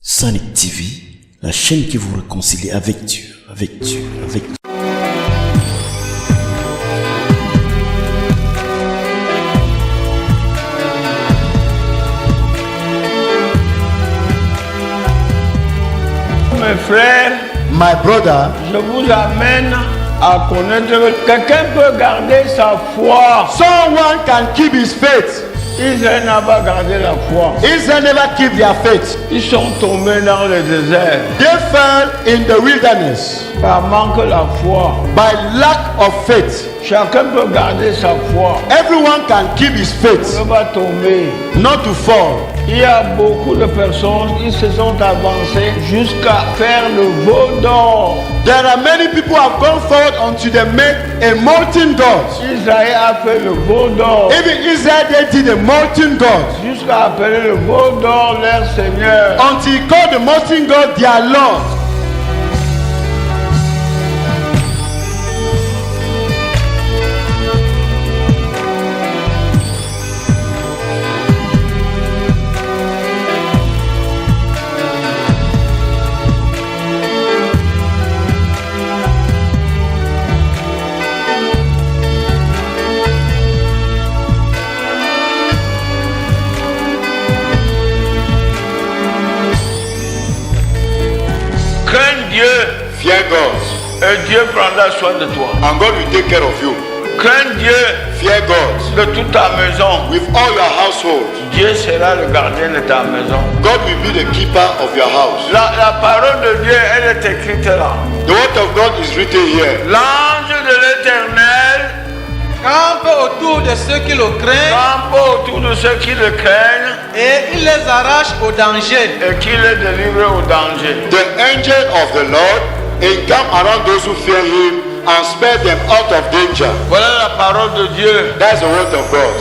Sonic TV, la chaîne qui vous réconcilie avec Dieu, avec Dieu, avec Dieu. Mes frères, My brother, je vous amène à connaître que quelqu'un peut garder sa foi. someone can keep his faith. Israël n'a pas gardé la foi. Israel never keep their faith. Ils sont tombés dans le désert They fell in the wilderness par manque de la foi. by lack of faith. Chacun peut garder sa foi. Everyone can keep his On faith, ne va tomber. not to fall. Il y a beaucoup de personnes qui se sont avancées jusqu'à faire le veau d'or. There are many people who have gone forward until they make a molten god. Israël a fait le veau d'or Even Israel, they did a molten god jusqu'à appeler le veau d'or leur Seigneur. until he called the molten god their Lord. Crains Dieu Fear God, et Dieu prendra soin de toi. and God will take care of you. Crains Dieu Fear God de toute ta maison. with all your household. Dieu sera le gardien de ta maison. God will be the keeper of your house. La parole de Dieu, elle est écrite là. The word of God is written here. L'ange de l'Éternel Campe autour de ceux qui le craignent campe autour de ceux qui le craignent et il les arrache au danger. et qui les délivre au danger. The angel of the Lord encamp around those who fear him and spare them out of danger. Voilà la parole de Dieu. That's the word of God.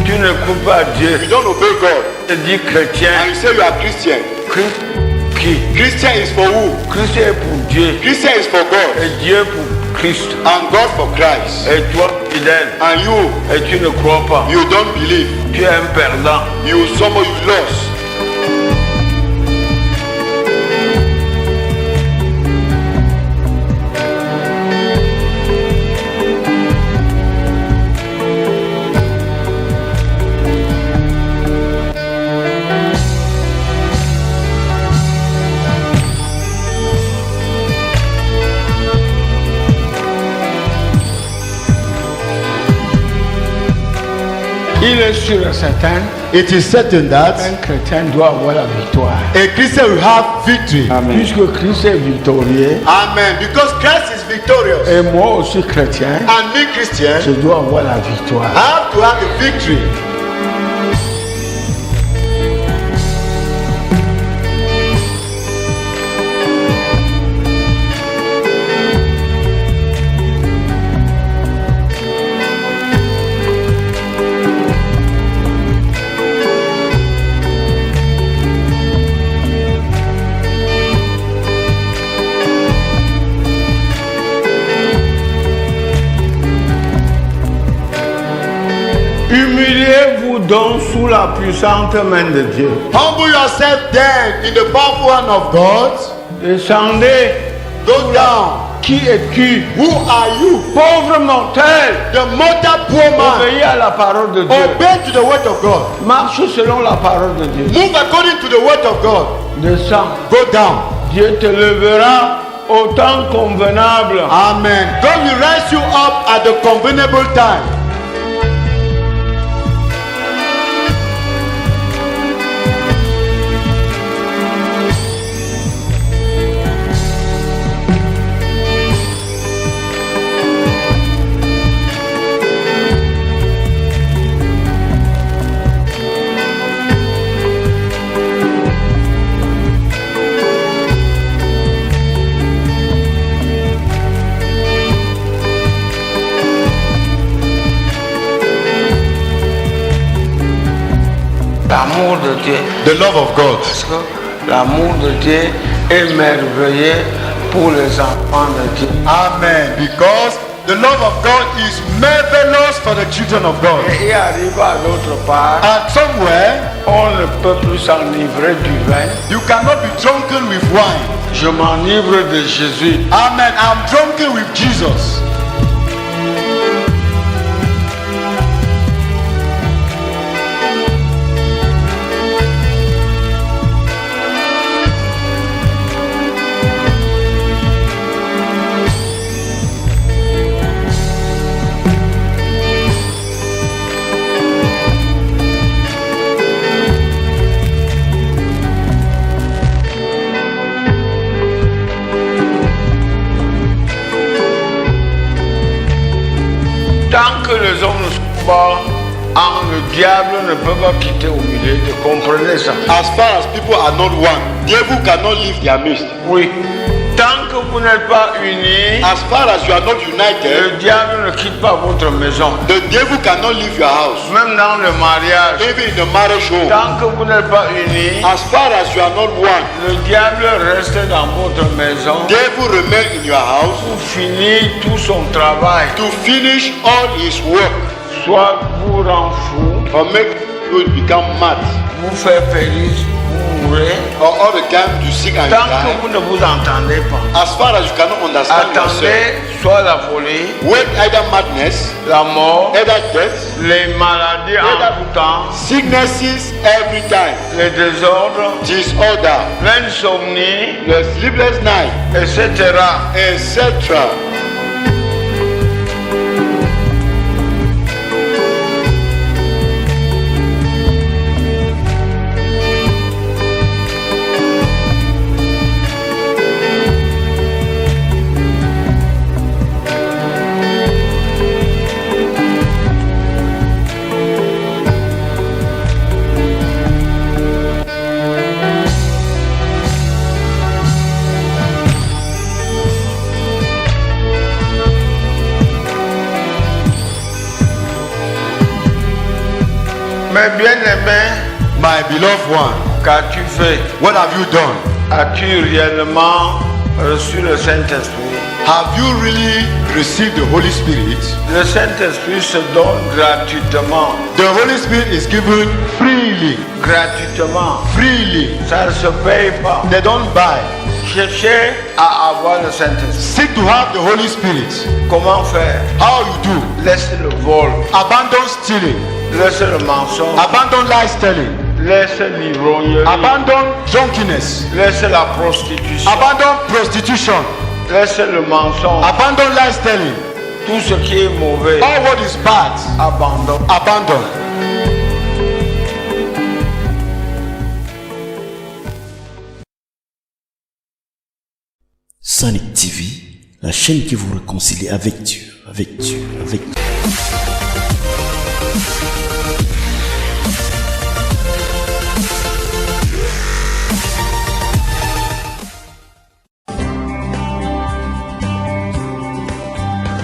Tu ne crois pas à Dieu. You don't obey God Tu dis chrétien. and you say you are Christian. Christ qui? Christian is for who? Christ est pour Dieu. Christian is for God Et Dieu pour Christ. and God for Christ. Et toi, fidèle. And you, Et tu ne crois pas. you don't believe. Tu es un perdant. You somehow you lost. Il est sûr et certain It is certain that qu'un chrétien doit avoir la victoire. a Christian will have victory. Puisque Christ est victorieux, Amen. Because Christ is victorious. et moi aussi chrétien, And me, Christian, je dois avoir la victoire. I have to have the victory. Humiliez-vous donc sous la puissante main de Dieu. Humble yourself then in the powerful hand of God. Descendez. Go down. Qui es-tu? Who are you? Pauvre mortel. The mortal poor man. Obéis à la parole de Dieu. Obey to the word of God. Marche selon la parole de Dieu. Move according to the word of God. Descends. Go down. Dieu te lèvera au temps convenable. Amen. God will rise you up at the convenable time. L'amour de Dieu. The love of God. Parce que l'amour de Dieu est merveilleux pour les enfants de Dieu. Amen. Because the love of God is marvelous for the children of God. Et il arrive à l'autre part, And somewhere, on ne peut plus s'enivrer du vin. you cannot be drunken with wine. Je m'enivre de Jésus. Amen. I'm drunken with Jesus. Tant que les hommes ne sont pas en, le diable ne peut pas quitter au milieu. Vous comprenez ça? As far as people are not one, devil cannot leave their midst. Oui. Tant que vous n'êtes pas unis, As far as you are not le united, diable ne quitte pas votre maison. the devil cannot leave your house. Même dans le mariage, Even in the marriage home, tant que vous n'êtes pas unis, as far as you are not one, le diable reste dans votre maison devil remain in your house pour finir tout son travail. to finish all his work Soit vous rend fou, or make you become mad, vous fait périr, vous mourrez. or all the time you sick and you Tant que die. vous ne vous entendez pas, As far as you cannot understand yourself, attendez soit la folie, when either madness, la mort, either death, les maladies en tout temps, sicknesses every time, les désordres, disorder, l'insomnie, the sleepless night, etc. etc. Mais bien aimé, My beloved one, qu'as-tu fait? what have you done? As-tu réellement reçu le Saint-Esprit? Have you really received the Holy Spirit? Le Saint-Esprit se donne gratuitement. The Holy Spirit is given freely. Gratuitement. Freely. Ça ne se paye pas. They don't buy. Cherchez à avoir le Saint-Esprit. Seek to have the Holy Spirit. Comment faire? How you do? Laisse le vol. Abandon stealing. Laisse le mensonge. Abandon lies telling. Laisse l'ivrognerie. Abandon drunkenness. Laisse la prostitution. Abandon prostitution. Laisse le mensonge. Abandon lies telling. Tout ce qui est mauvais. All what is bad. Abandonne. Abandon. Sonic TV, la chaîne qui vous réconcilie avec Dieu, avec Dieu, avec Dieu.